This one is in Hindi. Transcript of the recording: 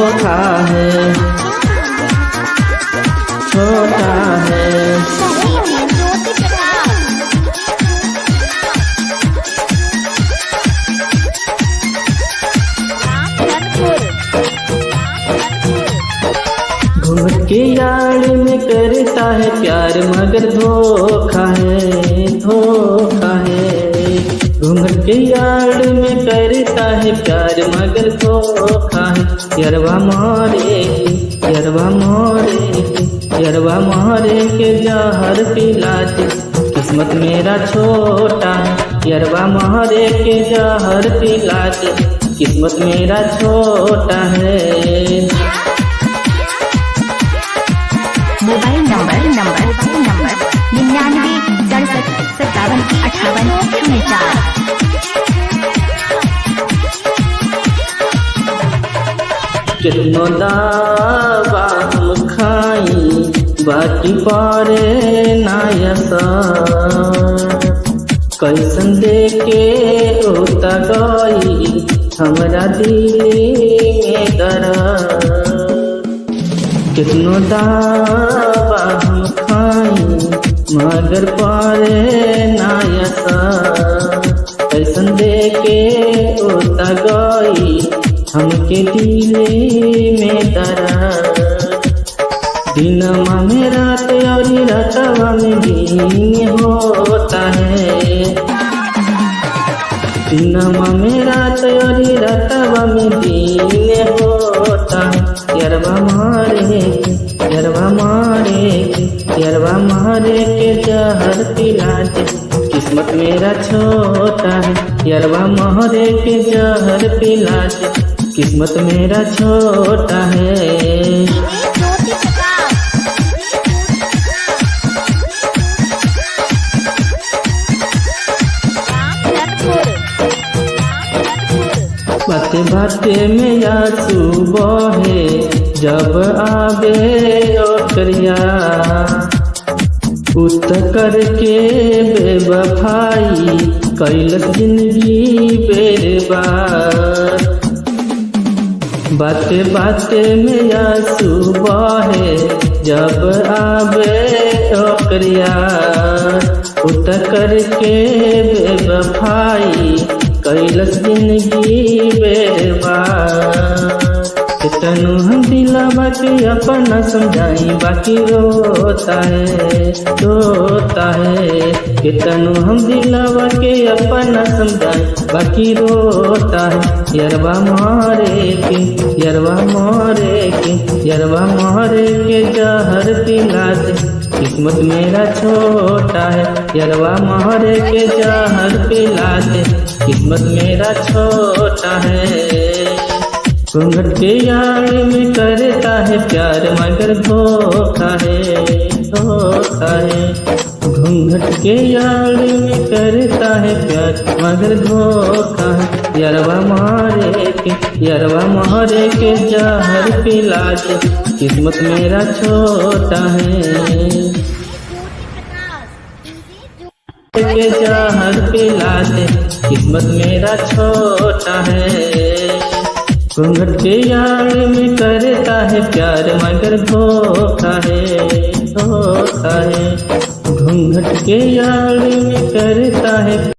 धोखा है, छोटा है। घूंघट के यार में करता है प्यार मगर धोखा है, धोखा है। घूंघट के यार में करता है प्यार मगर धोखा है। यरवा मारे, यरवा मारे, यरवा मारे के जहर पिला दे, किस्मत मेरा छोटा है। यरवा मारे के जहर पिला दे, किस्मत मेरा छोटा है। Mobile number 99 67 57 58 04। कितनो दावा हम खाई बाकी पारे नायसा, कैसन देके होता गई हमरा दिल में दर्द। कितनो दावा हम खाई मगर पारे नायसा, कैसन देके होता गई हमके दिल में दर्द। दिनमा में रात और रातवा में दिन होता है, दिनमा में रात और रातवा में दिन होता है। यरवा मारे, यरवा मारे, यरवा मारे के जहर पिला दे, किस्मत मेरा छोटा है। यरवा मारे के जहर पिला दे, किस्मत मेरा छोटा है। बाते बाते में यार सुबह है जब आवे ओकरिया, उत करके बेवफाई कैलस जिंदगी बेरबाद। बाते बाते में यार सुबह है जब आवे ओकरिया, उत करके बेवफाई कैलस जिंदगी बेरबाद। तनु हम दिलावा के अपना समझाई बाकी रोता है, रोता है। तनु हम दिलावा के अपना समझाई बाकी रोता है। यरवा मारे के, यरवा मारे के, यरवा मारे के जहर पिला दे, किस्मत मेरा छोटा है। यरवा मारे के जहर पिला दे, किस्मत मेरा छोटा है। घूंघट के यार में करता है प्यार मगर धोखा है, धोखा है। घूंघट के यार में करता है प्यार मगर धोखा है। यरवा मारे के, यरवा मारे के जहर पिला दे, किस्मत मेरा छोटा है। के जहर पिला दे, किस्मत मेरा छोटा है। घूंघट के यार में करता है प्यार मगर धोखा है, धोखा है। घूंघट के यार में करता है